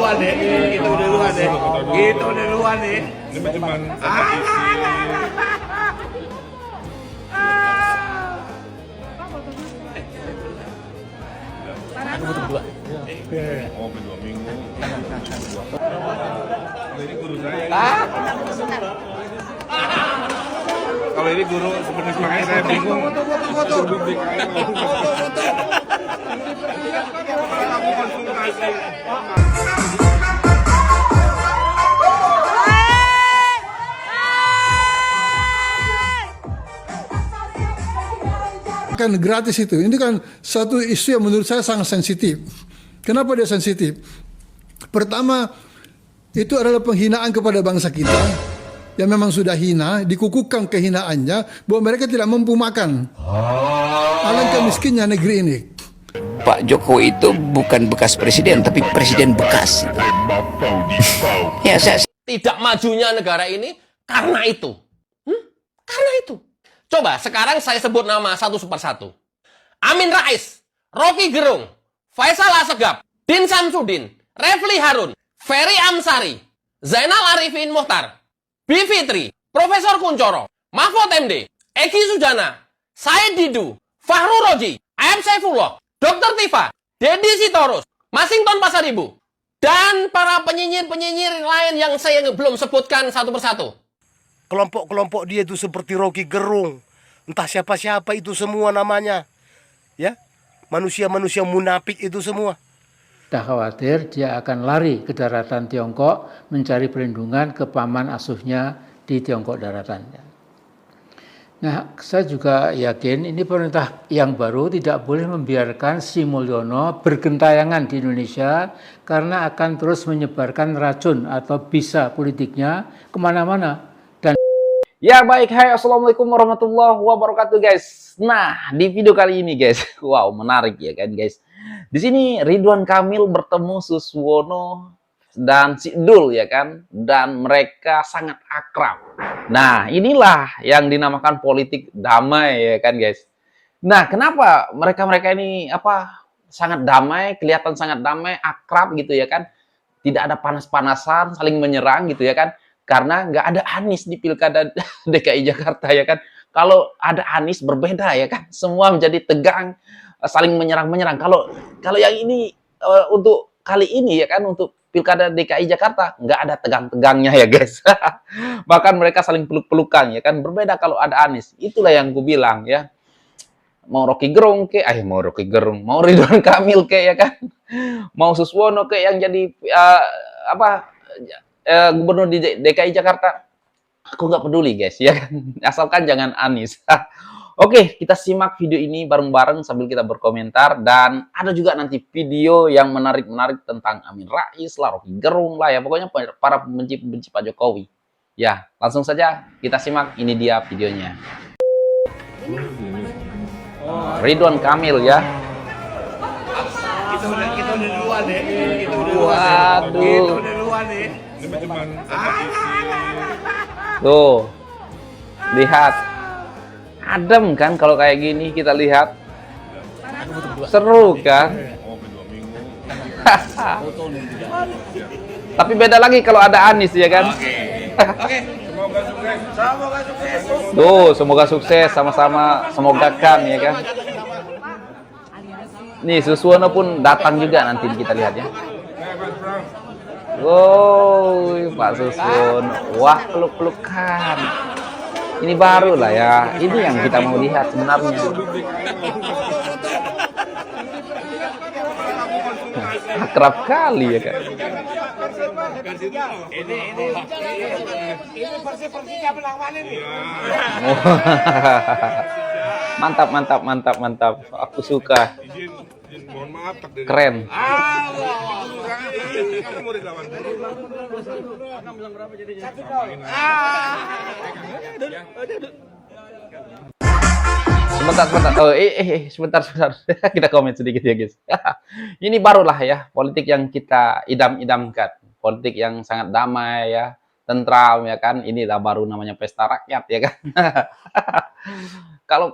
duluan deh, gitu duluan deh, gitu duluan deh. Ini cuma kompetisi. Aku butuh berdua. Oh, 2 minggu. Kalau ini guru saya. Kalau ini guru sebenarnya makanya saya bingung. Foto. Aku konsultasi. Kan gratis itu. Ini kan satu isu yang menurut saya sangat sensitif. Kenapa dia sensitif? Pertama, itu adalah penghinaan kepada bangsa kita yang memang sudah hina, dikukuhkan kehinaannya bahwa mereka tidak mampu makan. Alangkah miskinnya negeri ini. Pak Jokowi itu bukan bekas presiden, tapi presiden bekas. Ya, Tidak majunya negara ini karena itu. Karena itu. Coba sekarang saya sebut nama satu per satu. Amin Rais, Rocky Gerung, Faisal Assegaf, Din Samsudin, Refli Harun, Ferry Amsari, Zainal Arifin Mohtar, Bivitri, Profesor Kuncoro, Mahfud MD, Egi Sujana, Said Didu, Fahru Roji, Ayam Saifullah, Dr. Tifa, Dedi Sitorus, Masington Pasaribu, dan para penyinyir-penyinyir lain yang saya belum sebutkan satu persatu. Kelompok-kelompok dia itu seperti Rocky Gerung, entah siapa-siapa itu semua namanya, ya, manusia-manusia munafik itu semua. Tidak khawatir dia akan lari ke daratan Tiongkok mencari perlindungan ke paman asuhnya di Tiongkok daratan. Nah, saya juga yakin ini pemerintah yang baru tidak boleh membiarkan Sri Mulyono bergentayangan di Indonesia karena akan terus menyebarkan racun atau bisa politiknya kemana-mana. Ya baik, hai assalamualaikum warahmatullahi wabarakatuh guys. Nah di video kali ini guys, wow menarik ya kan guys. Di sini Ridwan Kamil bertemu Suswono dan si Dul ya kan, dan mereka sangat akrab. Nah inilah yang dinamakan politik damai ya kan guys. Nah kenapa mereka ini sangat damai, kelihatan sangat damai, akrab gitu ya kan? Tidak ada panas-panasan, saling menyerang gitu ya kan? Karena nggak ada Anies di Pilkada DKI Jakarta ya kan. Kalau ada Anies berbeda ya kan. Semua menjadi tegang, saling menyerang-menyerang. Kalau yang ini untuk kali ini ya kan, untuk Pilkada DKI Jakarta nggak ada tegang-tegangnya ya guys. Bahkan mereka saling peluk-pelukan ya kan. Berbeda kalau ada Anies. Itulah yang gue bilang ya. Mau Rocky Gerung mau Ridwan Kamil ya kan. Mau Suswono yang jadi gubernur di DKI Jakarta, aku nggak peduli guys ya kan, asalkan jangan Anies. Oke, kita simak video ini bareng-bareng sambil kita berkomentar, dan ada juga nanti video yang menarik tentang Amin Rais lah, Rocky Gerung lah ya, pokoknya para pembenci Pak Jokowi. Ya, langsung saja kita simak, ini dia videonya. Ridwan Kamil ya. Kita udah duluan deh, gitu Waduh. duluan deh. Ini cuma kompetisi. Tuh, lihat. Adem kan kalau kayak gini kita lihat. Aku butuh berdua. Seru kan? Oh, 2 minggu. Tapi beda lagi kalau ada Anies ya kan? Oke. Semoga sukses. Semoga sukses. Tuh, semoga sukses sama-sama, semoga kan ya kan? Nih, Suswono pun datang juga nanti kita lihat ya. Wow, Pak Suswono. Wah, peluk-pelukan. Ini baru lah ya. Ini yang kita mau lihat sebenarnya. Akrab kali ya kan. Ini versi menang mana nih? Mantap. Aku suka. Mohon maaf takdir. Keren. Kamu mau dilawan. Sebentar. Oh, sebentar. Kita komen sedikit ya, guys. Ini barulah ya politik yang kita idam-idamkan. Politik yang sangat damai ya, tentram ya kan. Inilah baru namanya pesta rakyat ya kan.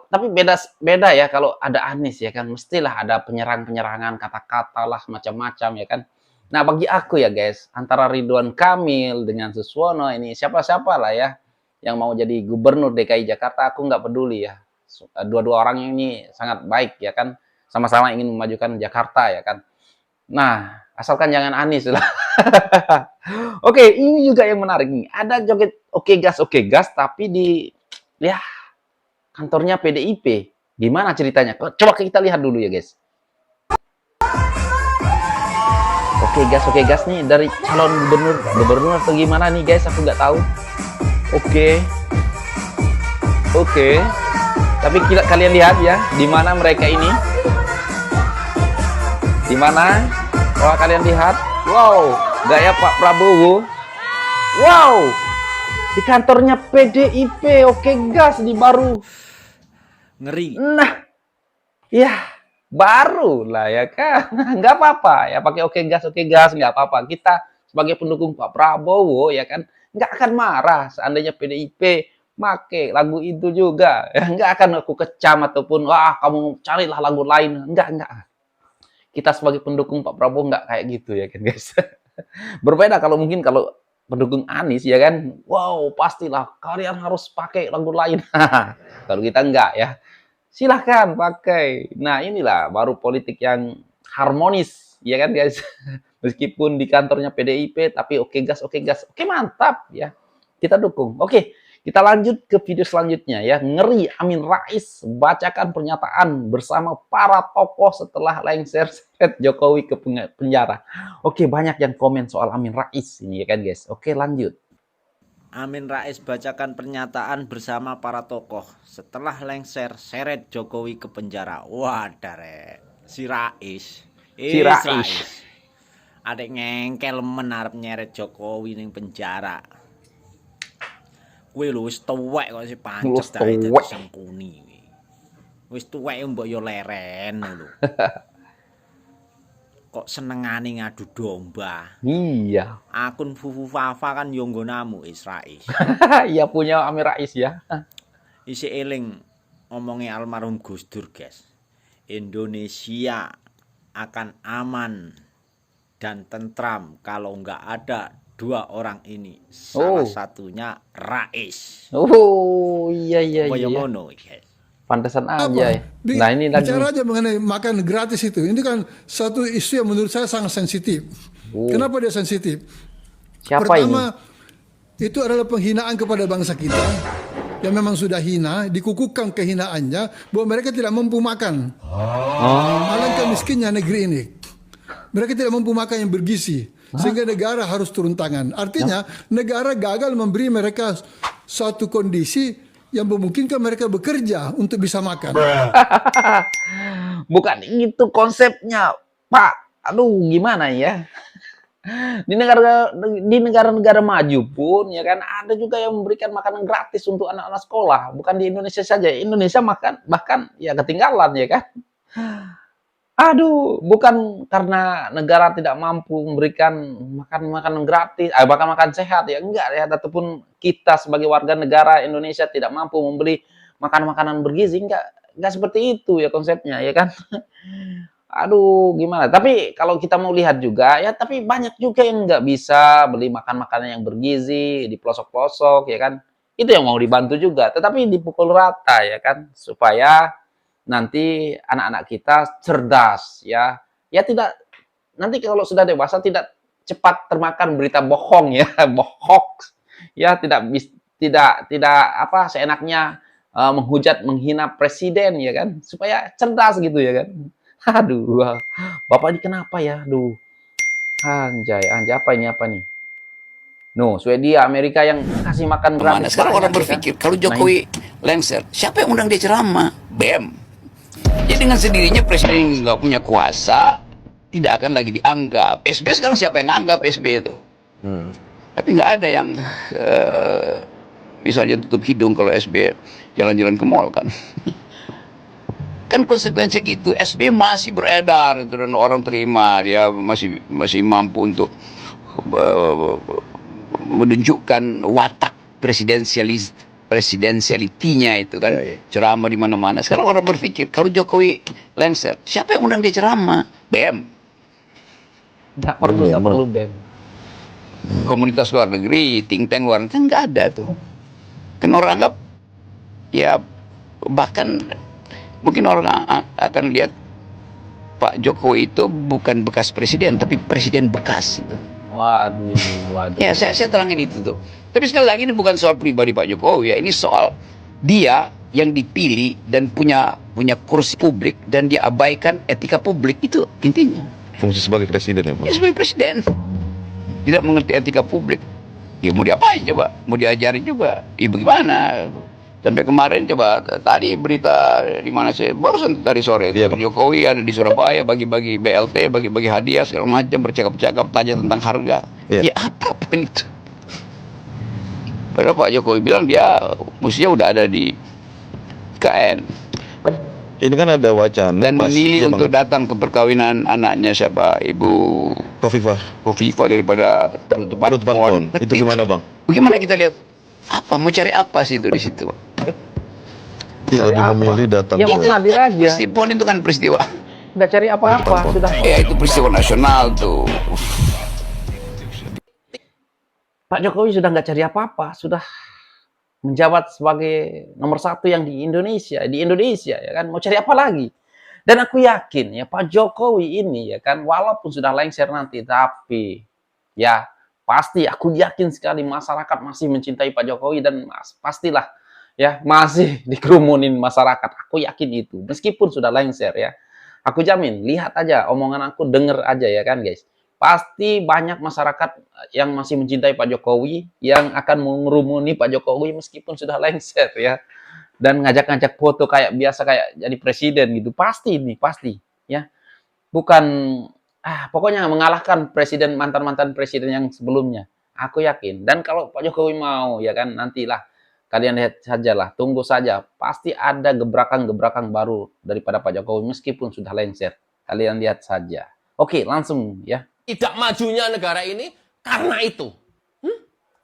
Tapi beda ya kalau ada Anies ya kan, mestilah ada penyerangan kata-kata lah macam-macam ya kan. Nah, bagi aku ya guys, antara Ridwan Kamil dengan Suswono ini siapa-siapa lah ya yang mau jadi gubernur DKI Jakarta, aku nggak peduli ya. Dua-dua orang ini sangat baik ya kan, sama-sama ingin memajukan Jakarta ya kan. Nah, asalkan jangan Anies lah. Oke, ini juga yang menarik nih. Ada joget oke gas, tapi di ya kantornya PDIP. Gimana ceritanya? Coba kita lihat dulu ya guys. Oke gas nih dari calon gubernur atau gimana nih guys, aku nggak tahu. Oke. Tapi kalian lihat ya, di mana mereka ini? Di mana? Coba kalian lihat. Wow, gaya Pak Prabowo. Wow, di kantornya PDIP. Oke gas di baru. Ngeri. Nah, ya. Baru lah ya kan, nggak apa-apa ya pakai oke gas nggak apa-apa. Kita sebagai pendukung Pak Prabowo ya kan nggak akan marah seandainya PDIP make lagu itu juga, ya nggak akan aku kecam ataupun wah kamu carilah lagu lain, nggak. Kita sebagai pendukung Pak Prabowo nggak kayak gitu ya kan guys. Berbeda kalau mungkin kalau pendukung Anies ya kan, wow pastilah kalian harus pakai lagu lain. Kalau kita nggak ya. Silahkan pakai. Nah inilah baru politik yang harmonis, ya kan guys. Meskipun di kantornya PDIP, tapi oke gas, oke mantap ya. Kita dukung. Oke, kita lanjut ke video selanjutnya ya. Ngeri Amin Rais bacakan pernyataan bersama para tokoh setelah lengser seret Jokowi ke penjara. Oke, banyak yang komen soal Amin Rais ini ya kan guys. Oke, lanjut. Amin Rais bacakan pernyataan bersama para tokoh setelah lengser seret Jokowi ke penjara. Wah, dare. Si Rais. Adek ngengkel menarap nyeret Jokowi ning penjara. Kuwi lho wis tuwek kok si pancet dae sengkuni. Wis tuwek mbok yo leren lho. Kok senengane ngadu domba. Iya. Akun Fufu Fafa kan yo nggonamu Rais. Iya punya Amin Rais ya. Isi eling omongnya almarhum Gus Dur, guys. Indonesia akan aman dan tentram kalau nggak ada dua orang ini. Salah satunya Rais. Oh, iya. Ngono, guys. Pantesan aja ya. Nah ini lagi bicara aja mengenai makan gratis itu. Ini kan satu isu yang menurut saya sangat sensitif. Kenapa dia sensitif? Siapa Pertama, ini? itu adalah penghinaan kepada bangsa kita yang memang sudah hina, dikukuhkan kehinaannya bahwa mereka tidak mampu makan. Alangkah miskinnya negeri ini. Mereka tidak mampu makan yang bergizi. Sehingga negara harus turun tangan. Artinya negara gagal memberi mereka suatu kondisi yang memungkinkan mereka bekerja untuk bisa makan. Bukan itu konsepnya, Pak. Aduh, gimana ya? Di negara-negara maju pun ya kan ada juga yang memberikan makanan gratis untuk anak-anak sekolah. Bukan di Indonesia saja. Indonesia makan bahkan ya ketinggalan ya kan. Aduh, bukan karena negara tidak mampu memberikan makanan gratis, bahkan makan sehat ya enggak ya, ataupun kita sebagai warga negara Indonesia tidak mampu membeli makanan bergizi, enggak seperti itu ya konsepnya ya kan. Aduh, gimana? Tapi kalau kita mau lihat juga ya, tapi banyak juga yang nggak bisa beli makanan yang bergizi di pelosok-pelosok ya kan. Itu yang mau dibantu juga, tetapi dipukul rata ya kan supaya nanti anak-anak kita cerdas ya tidak nanti kalau sudah dewasa tidak cepat termakan berita bohong ya bohong ya tidak apa seenaknya menghujat menghina presiden ya kan supaya cerdas gitu ya kan. Aduh bapak ini kenapa ya aduh anjay apa nih no Swedia Amerika yang kasih makan gratis. Sekarang orang berpikir kalau Jokowi lengser siapa yang undang dia ceramah BEM. Jadi dengan sendirinya presiden nggak punya kuasa, tidak akan lagi dianggap. SB sekarang siapa yang anggap SB itu? Tapi nggak ada yang bisa aja tutup hidung kalau SB jalan-jalan ke mall kan. Kan konsekuensi gitu. SB masih beredar itu dan orang terima dia masih mampu untuk menunjukkan watak presidensialitinya itu kan ceramah di mana-mana. Sekarang orang berpikir kalau Jokowi lengser siapa yang undang dia ceramah? BEM. Nggak perlu BEM. Komunitas luar negeri, think tank luar negeri nggak ada tuh. Kan orang anggap ya, bahkan mungkin orang akan lihat Pak Jokowi itu bukan bekas presiden tapi presiden bekas itu. Waduh. Ya saya terangin itu tuh. Tapi sekali lagi ini bukan soal pribadi Pak Jokowi ya, ini soal dia yang dipilih dan punya kursi publik dan dia abaikan etika publik, itu intinya. Fungsi sebagai presiden ya Pak? Ya sebagai presiden tidak mengerti etika publik, ya mau diapain coba, mau diajarin juga, ya bagaimana? Sampai kemarin coba tadi berita di mana sih, barusan tadi sore Iya, Pak Jokowi ada di Surabaya bagi-bagi BLT, bagi-bagi hadiah segala macam, bercakap-cakap tanya tentang harga. Iya. Ya apa itu? Padahal Pak Jokowi bilang dia mestinya udah ada di KN Ini kan ada wacana dan memilih untuk datang ke perkawinan anaknya siapa, Ibu Khofifah daripada penutupan PON. Itu gimana Bang? Bagaimana kita lihat apa, mau cari apa sih itu di situ? Iya, lebih memilih datang Ya mau ngalir aja. Peristiwa PON itu kan peristiwa. Nggak cari apa-apa, sudah. Ya itu peristiwa nasional tuh. Pak Jokowi sudah nggak cari apa-apa, sudah menjabat sebagai nomor 1 yang di Indonesia ya kan, mau cari apa lagi? Dan aku yakin ya Pak Jokowi ini ya kan, walaupun sudah lengser nanti, tapi ya pasti aku yakin sekali masyarakat masih mencintai Pak Jokowi dan pastilah ya masih dikerumunin masyarakat. Aku yakin itu, meskipun sudah lengser ya. Aku jamin, lihat aja omongan aku, denger aja ya kan guys. Pasti banyak masyarakat yang masih mencintai Pak Jokowi yang akan mengerumuni Pak Jokowi meskipun sudah lengser ya. Dan ngajak-ngajak foto kayak biasa, kayak jadi presiden gitu. Pasti nih, pasti ya. Bukan pokoknya mengalahkan presiden, mantan-mantan presiden yang sebelumnya. Aku yakin. Dan kalau Pak Jokowi mau ya kan, nantilah kalian lihat sajalah, tunggu saja. Pasti ada gebrakan-gebrakan baru daripada Pak Jokowi meskipun sudah lengser. Kalian lihat saja. Oke, langsung ya. Tidak majunya negara ini karena itu.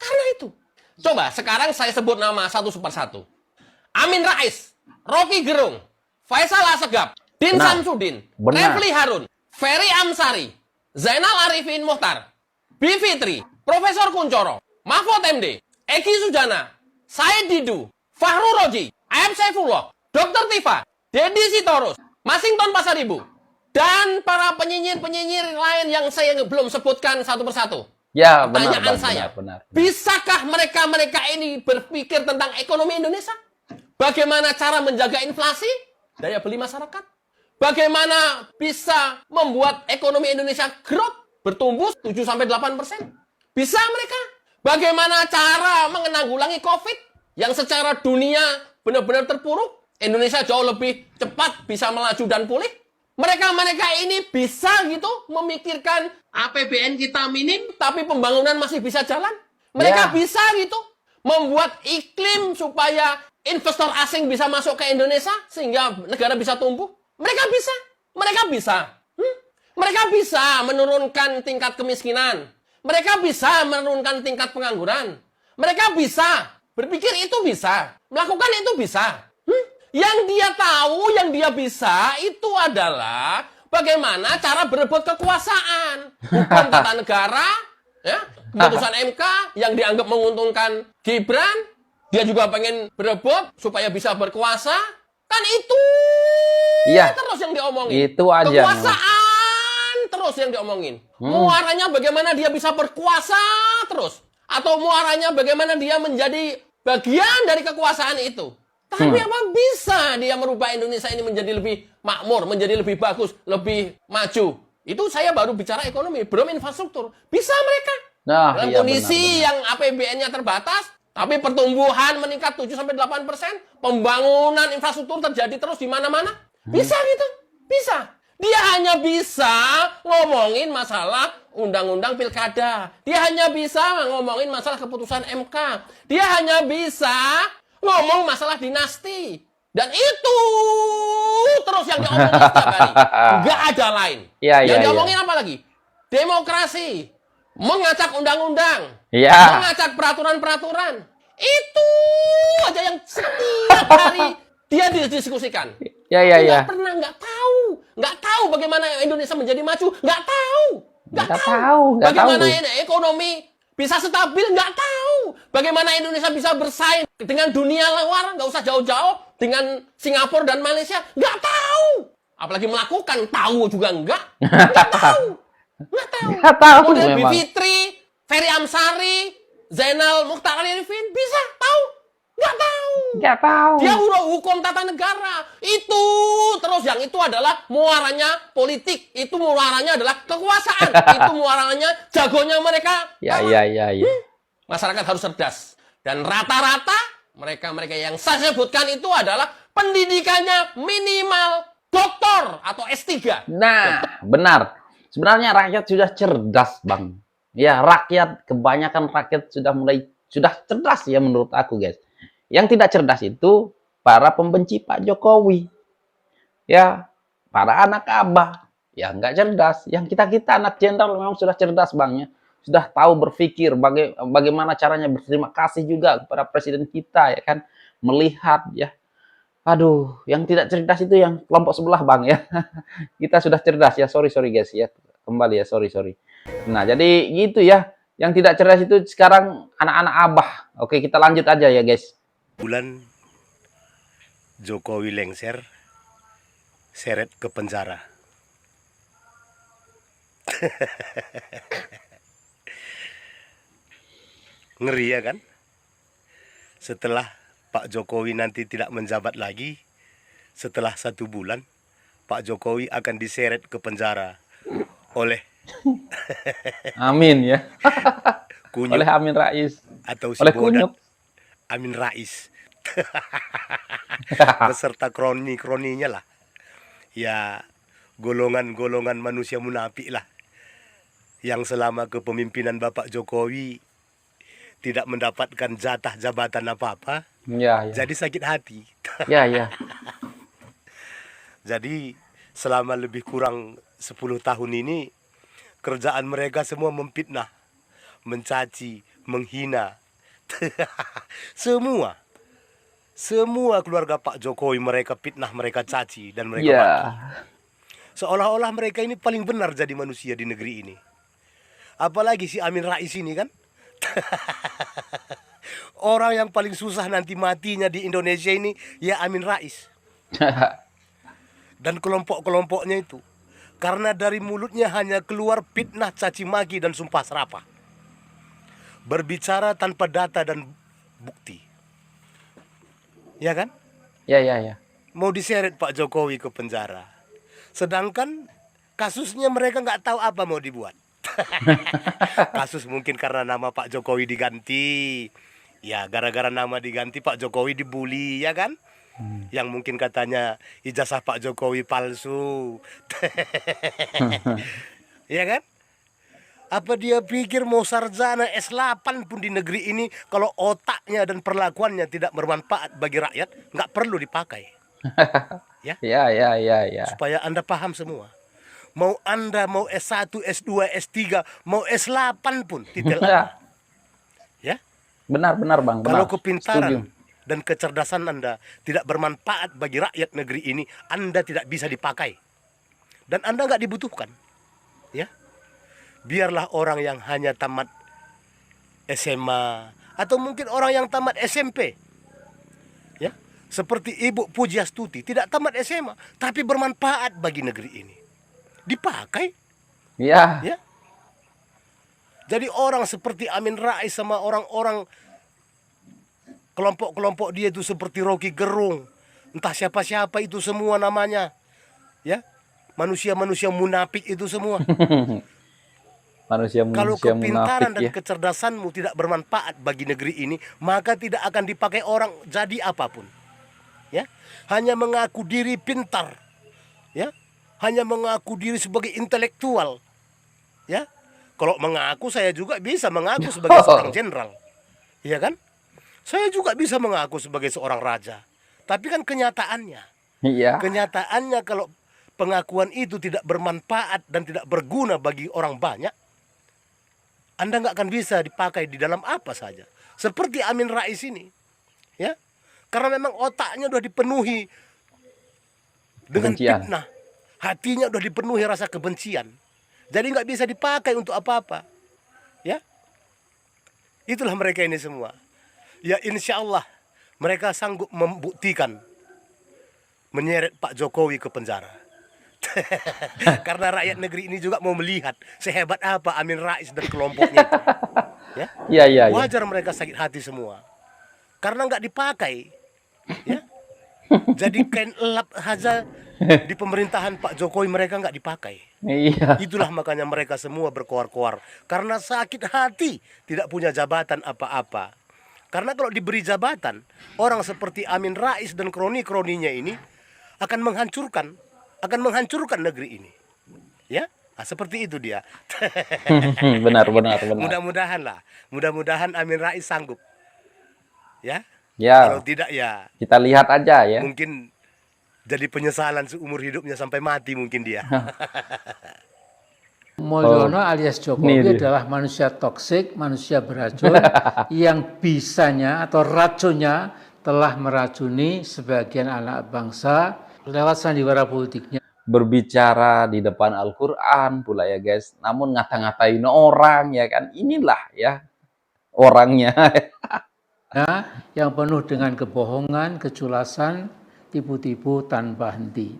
Karena itu. Coba sekarang saya sebut nama satu persatu. Amin Rais, Rocky Gerung, Faisal Asegaf, Din Samsudin, Refli Harun, Ferry Amsari, Zainal Arifin Muhtar, Bivitri, Profesor Kuncoro, Mahfud MD, Egi Sujana, Said Didu, Fahru Roji, AM Saifullah, Dr. Tifa, Dedi Sitorus, Masington Pasaribu, dan para penyinyir-penyinyir lain yang saya belum sebutkan satu persatu. Ya, Pertanyaan saya, benar. bisakah mereka ini berpikir tentang ekonomi Indonesia? Bagaimana cara menjaga inflasi, daya beli masyarakat? Bagaimana bisa membuat ekonomi Indonesia growth, bertumbuh 7-8%? Bisa mereka? Bagaimana cara menanggulangi COVID yang secara dunia benar-benar terpuruk? Indonesia jauh lebih cepat bisa melaju dan pulih. Mereka ini bisa gitu memikirkan APBN kita minim, tapi pembangunan masih bisa jalan. Mereka bisa gitu membuat iklim supaya investor asing bisa masuk ke Indonesia sehingga negara bisa tumbuh. Mereka bisa. Mereka bisa menurunkan tingkat kemiskinan. Mereka bisa menurunkan tingkat pengangguran. Mereka bisa berpikir itu bisa, melakukan itu bisa. Yang dia tahu, yang dia bisa itu adalah bagaimana cara berebut kekuasaan. Hukum tata negara, ya, keputusan MK yang dianggap menguntungkan Gibran, dia juga pengen berebut supaya bisa berkuasa. Kan itu terus yang diomongin. Itu aja. Kekuasaan terus yang diomongin. Muaranya bagaimana dia bisa berkuasa terus. Atau muaranya bagaimana dia menjadi bagian dari kekuasaan itu. Tapi apa bisa dia merubah Indonesia ini menjadi lebih makmur, menjadi lebih bagus, lebih maju. Itu saya baru bicara ekonomi, belum infrastruktur. Bisa mereka. Dalam kondisi yang APBN-nya terbatas, tapi pertumbuhan meningkat 7-8%, pembangunan infrastruktur terjadi terus di mana-mana. Bisa gitu. Bisa. Dia hanya bisa ngomongin masalah undang-undang pilkada. Dia hanya bisa ngomongin masalah keputusan MK. Dia hanya bisa ngomong masalah dinasti. Dan itu terus yang diomongin setiap hari. Nggak ada lain. Yang diomongin apa lagi? Demokrasi. Mengacak undang-undang. Mengacak peraturan-peraturan. Itu aja yang setiap hari dia didiskusikan. Nggak pernah, nggak tahu bagaimana Indonesia menjadi maju. Nggak tahu. Nggak Nggak tahu. tahu, nggak tahu Bagaimana tuh. ini ekonomi bisa stabil, nggak tahu. Bagaimana Indonesia bisa bersaing dengan dunia luar, nggak usah jauh-jauh, dengan Singapura dan Malaysia, nggak tahu. Apalagi melakukan, tahu juga nggak tahu. Nggak tahu. Nggak tahu Model memang. Bivitri, Ferry Amsari, Zainal Mukhtar Arifin, bisa tahu? Nggak tahu. Nggak tahu. Dia hukum tata negara. Itu terus yang itu adalah muaranya politik. Itu muaranya adalah kekuasaan. Itu muaranya jagonya mereka. Ya, apa? ya. Masyarakat harus cerdas. Dan rata-rata mereka-mereka yang saya sebutkan itu adalah pendidikannya minimal doktor atau S3. Nah, benar. Sebenarnya rakyat sudah cerdas, Bang. Ya, kebanyakan rakyat sudah cerdas ya menurut aku, guys. Yang tidak cerdas itu para pembenci Pak Jokowi. Ya, para anak abah. Ya, nggak cerdas. Yang kita anak jenderal memang sudah cerdas, Bang, ya. Sudah tahu berpikir bagaimana caranya berterima kasih juga kepada presiden kita, ya kan. Melihat, ya. Aduh, yang tidak cerdas itu yang kelompok sebelah, Bang, ya. Kita sudah cerdas, ya. Sorry, guys, ya. Kembali ya, sorry. Nah, jadi gitu ya. Yang tidak cerdas itu sekarang anak-anak abah. Oke, kita lanjut aja ya, guys. Bulan Jokowi lengser, seret ke penjara. Ngeri ya kan? Setelah Pak Jokowi nanti tidak menjabat lagi, setelah 1 bulan, Pak Jokowi akan diseret ke penjara oleh Amin ya. Kunyuk Oleh Amin Rais. atau si Oleh Bodat Kunyuk. Amin Rais. Beserta kroni-kroninya lah. Ya, golongan-golongan manusia munafik lah. Yang selama kepemimpinan Bapak Jokowi tidak mendapatkan jatah jabatan apa-apa, Ya. jadi sakit hati. Ya. Jadi selama lebih kurang 10 tahun ini, kerjaan mereka semua memfitnah, mencaci, menghina. Semua keluarga Pak Jokowi mereka fitnah, mereka caci, dan mereka maki. Seolah-olah mereka ini paling benar jadi manusia di negeri ini. Apalagi si Amin Rais ini kan. Orang yang paling susah nanti matinya di Indonesia ini ya Amin Rais. Dan kelompok-kelompoknya itu. Karena dari mulutnya hanya keluar fitnah, caci maki, dan sumpah serapah. Berbicara tanpa data dan bukti. Ya kan? Ya. Mau diseret Pak Jokowi ke penjara. Sedangkan kasusnya mereka nggak tahu apa mau dibuat. Kasus mungkin karena nama Pak Jokowi diganti. Ya, gara-gara nama diganti Pak Jokowi dibully, ya kan? Yang mungkin katanya ijazah Pak Jokowi palsu. Ya kan? Apa dia pikir mau sarjana S8 pun di negeri ini, kalau otaknya dan perlakuannya tidak bermanfaat bagi rakyat, nggak perlu dipakai. Ya? Ya. Supaya Anda paham semua. Mau Anda mau S1, S2, S3, mau S8 pun titel Anda. Ya? Benar Bang. Kalau Benar. kepintaran Setuju. dan kecerdasan Anda tidak bermanfaat bagi rakyat negeri ini, Anda tidak bisa dipakai. Dan Anda nggak dibutuhkan. Ya? Biarlah orang yang hanya tamat SMA atau mungkin orang yang tamat SMP. Ya? Seperti Ibu Pujiastuti tidak tamat SMA tapi bermanfaat bagi negeri ini. Dipakai. Ya. Ya. Jadi orang seperti Amin Rais sama orang-orang kelompok-kelompok dia itu seperti Rocky Gerung, entah siapa-siapa itu semua namanya. Ya. Manusia-manusia munafik itu semua. Manusia Kalau kepintaran munafik dan ya. kecerdasanmu tidak bermanfaat bagi negeri ini, maka tidak akan dipakai orang jadi apapun. Ya. Hanya mengaku diri pintar. Ya. Hanya mengaku diri sebagai intelektual. Ya. Kalau mengaku, saya juga bisa mengaku sebagai seorang jenderal. Iya kan? Saya juga bisa mengaku sebagai seorang raja. Tapi kan kenyataannya. Iya. Kenyataannya kalau pengakuan itu tidak bermanfaat dan tidak berguna bagi orang banyak, Anda nggak akan bisa dipakai di dalam apa saja. Seperti Amin Rais ini. Ya. Karena memang otaknya sudah dipenuhi dengan Kebencian. fitnah. Hatinya sudah dipenuhi rasa kebencian. Jadi nggak bisa dipakai untuk apa-apa. Ya, itulah mereka ini semua. Ya insya Allah mereka sanggup membuktikan menyeret Pak Jokowi ke penjara. Karena rakyat negeri ini juga mau melihat sehebat apa Amin Rais dan kelompoknya itu. Ya? Iya. Wajar mereka sakit hati semua. Karena nggak dipakai. Ya? Jadi kain elap saja di pemerintahan Pak Jokowi mereka nggak dipakai. Iya. Itulah makanya mereka semua berkoar-koar. Karena sakit hati tidak punya jabatan apa-apa. Karena kalau diberi jabatan, orang seperti Amin Rais dan kroni-kroninya ini akan menghancurkan negeri ini. Ya, nah, seperti itu dia. Benar. Mudah-mudahan Amin Rais sanggup. Ya. Ya. Kalau tidak ya Kita lihat aja ya. mungkin jadi penyesalan seumur hidupnya sampai mati mungkin dia. Mulyono alias Ini dia. Jokowi adalah manusia toksik, manusia beracun yang bisanya atau racunnya telah meracuni sebagian anak bangsa lewat sandiwara politiknya. Berbicara di depan Al-Quran pula ya guys. Namun ngata-ngatain orang ya kan. Inilah ya orangnya. Yang penuh dengan kebohongan, keculasan, tipu-tipu tanpa henti.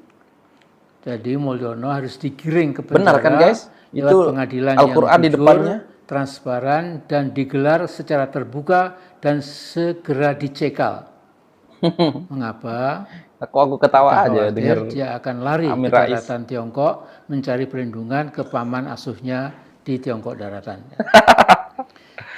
Jadi Mulyono harus digiring ke penjara. Benar kan guys? Lewat Itu pengadilan Al-Quran yang di jujur, depannya. transparan, dan digelar secara terbuka dan segera dicekal. Mengapa? Aku ketawa aja Khawatir dengar dia akan lari Amin ke Rais. daratan Tiongkok mencari perlindungan ke paman asuhnya di Tiongkok daratan.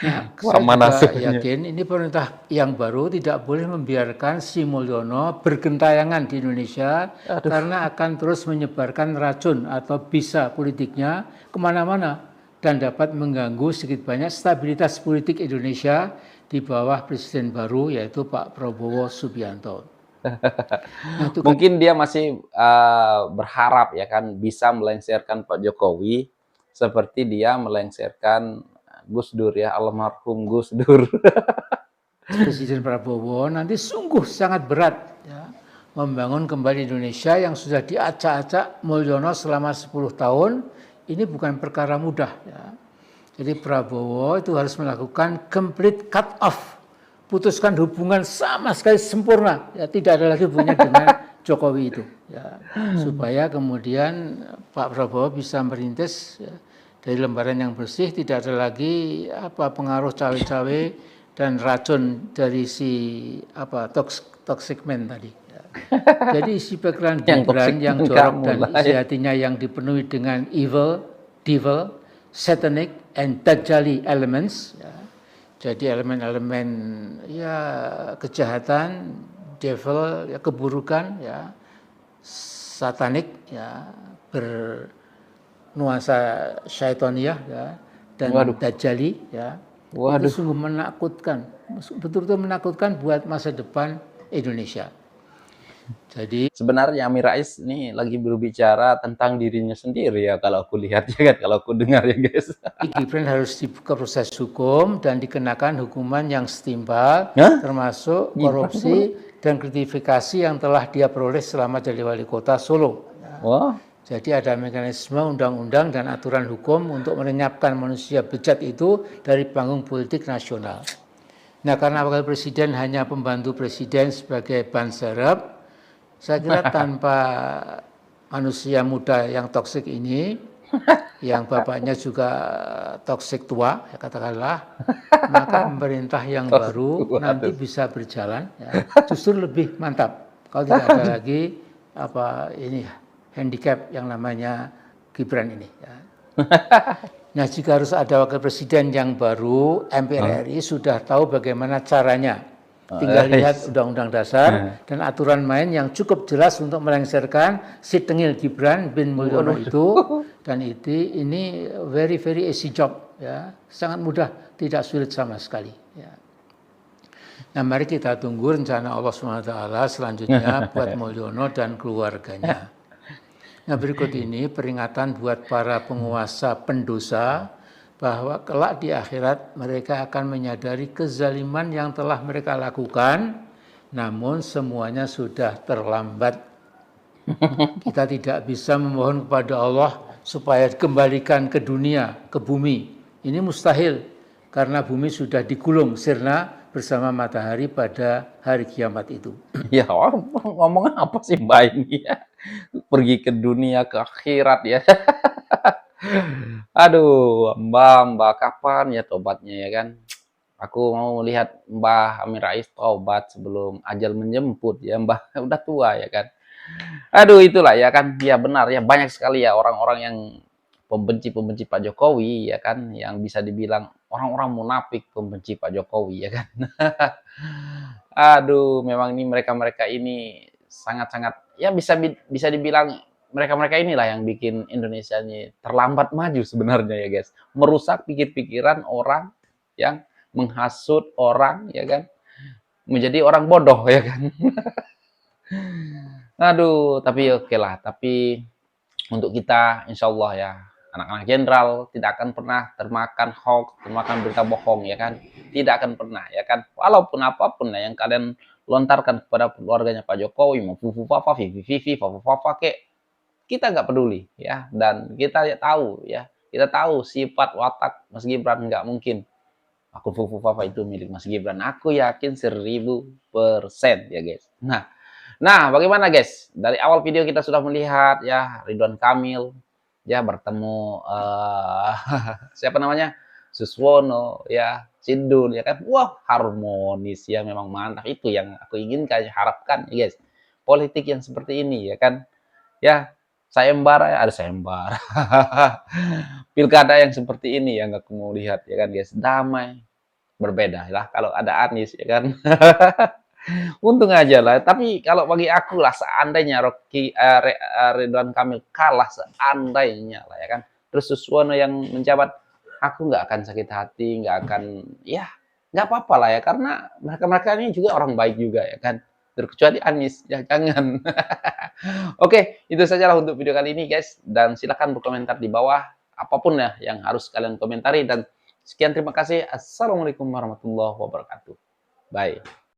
Nah, Paman saya juga asuhnya. yakin ini pemerintah yang baru tidak boleh membiarkan si Mulyono bergentayangan di Indonesia karena akan terus menyebarkan racun atau bisa politiknya kemana-mana dan dapat mengganggu sedikit banyak stabilitas politik Indonesia di bawah presiden baru yaitu Pak Prabowo Subianto. Nah, itu kan Mungkin dia masih berharap ya kan bisa melengsarkan Pak Jokowi seperti dia melengsarkan Gus Dur ya, almarhum Gus Dur. Presiden Prabowo nanti sungguh sangat berat ya, membangun kembali Indonesia yang sudah diacak-acak Mulyono selama 10 tahun. Ini bukan perkara mudah ya. Jadi Prabowo itu harus melakukan complete cut off, putuskan hubungan sama sekali sempurna ya, tidak ada lagi hubungannya dengan Jokowi itu ya, supaya kemudian Pak Prabowo bisa merintis ya, dari lembaran yang bersih, tidak ada lagi pengaruh cawe-cawe dan racun dari si toxic man tadi. Ya. Jadi isi pikiran Gibran yang jorok dan isi hatinya yang dipenuhi dengan evil, devil, satanic, and dajjali elements. Ya. Jadi elemen-elemen ya kejahatan, devil, ya keburukan, ya satanik, ya nuansa syaitoniyah ya, dan dajjali ya. Itu sungguh menakutkan, betul-betul menakutkan buat masa depan Indonesia. Jadi sebenarnya Amin Rais ini lagi berbicara tentang dirinya sendiri ya kalau aku lihat ya kan, kalau aku dengar ya guys. Gibran harus dibuka proses hukum dan dikenakan hukuman yang setimpal, termasuk korupsi dan gratifikasi yang telah dia peroleh selama jadi wali kota Solo. Wah. Jadi ada mekanisme undang-undang dan aturan hukum untuk melenyapkan manusia bejat itu dari panggung politik nasional. Nah, karena wakil presiden hanya pembantu presiden sebagai ban serep, saya kira tanpa manusia muda yang toksik ini, yang bapaknya juga toksik tua, ya katakanlah, maka pemerintah yang baru nanti bisa berjalan, ya, justru lebih mantap. Kalau tidak ada lagi handicap yang namanya Gibran ini. Ya. Nah, jika harus ada wakil presiden yang baru, MPR RI sudah tahu bagaimana caranya. Tinggal lihat Undang-Undang Dasar dan aturan main yang cukup jelas untuk melengsarkan si tengil Gibran bin Mulyono itu. Dan ini very easy job, ya, sangat mudah, tidak sulit sama sekali. Ya. Nah, mari kita tunggu rencana Allah SWT selanjutnya buat Mulyono dan keluarganya. Nah, berikut ini peringatan buat para penguasa pendosa bahwa kelak di akhirat mereka akan menyadari kezaliman yang telah mereka lakukan, namun semuanya sudah terlambat. Kita tidak bisa memohon kepada Allah supaya dikembalikan ke dunia, ke bumi. Ini mustahil karena bumi sudah digulung sirna bersama matahari pada hari kiamat itu. Ya, ngomong apa sih Mbak ini ya? Pergi ke dunia, ke akhirat ya. Aduh, Mbak kapan ya tobatnya ya kan? Aku mau lihat Mbah Amin Rais tobat sebelum ajal menjemput ya Mbah. Udah tua ya kan. Aduh itulah ya kan. Ya benar ya, banyak sekali ya orang-orang yang pembenci Pak Jokowi ya kan, yang bisa dibilang orang-orang munafik pembenci Pak Jokowi ya kan. Aduh, memang ini mereka-mereka ini sangat-sangat ya bisa dibilang mereka-mereka inilah yang bikin Indonesia ini terlambat maju sebenarnya ya guys. Merusak pikir-pikiran orang yang menghasut orang ya kan, menjadi orang bodoh ya kan. Aduh, tapi oke lah, tapi untuk kita insya Allah ya anak-anak jenderal tidak akan pernah termakan hoax, termakan berita bohong ya kan, tidak akan pernah ya kan, walaupun apapun lah yang kalian lontarkan kepada keluarganya Pak Jokowi, mau fufu fafa, vivi fafa fafa kek, kita nggak peduli ya, dan kita tahu ya, kita tahu sifat watak Mas Gibran nggak mungkin aku fufu fafa itu milik Mas Gibran. Aku yakin 1000% ya guys. Nah bagaimana guys? Dari awal video kita sudah melihat ya Ridwan Kamil ya bertemu siapa namanya? Suswono ya, Sidul ya kan. Wah, harmonis ya, memang mantap. Itu yang aku inginkan, harapkan ya guys. Politik yang seperti ini ya kan. Ya, sayembara ya, ada sayembara. Pilkada yang seperti ini yang aku mau lihat ya kan guys, damai, berbeda lah kalau ada Anies ya kan. Untung aja lah, tapi kalau bagi aku lah seandainya Ridwan Kamil kalah, seandainya lah ya kan, terus Suswono yang menjabat, aku nggak akan sakit hati, nggak akan, ya nggak apa-apa lah ya, karena mereka ini juga orang baik juga ya kan, terkecuali Anies ya jangan. Oke, itu sajalah untuk video kali ini guys, dan silahkan berkomentar di bawah apapun ya yang harus kalian komentari, dan sekian, terima kasih. Assalamualaikum warahmatullahi wabarakatuh. Bye.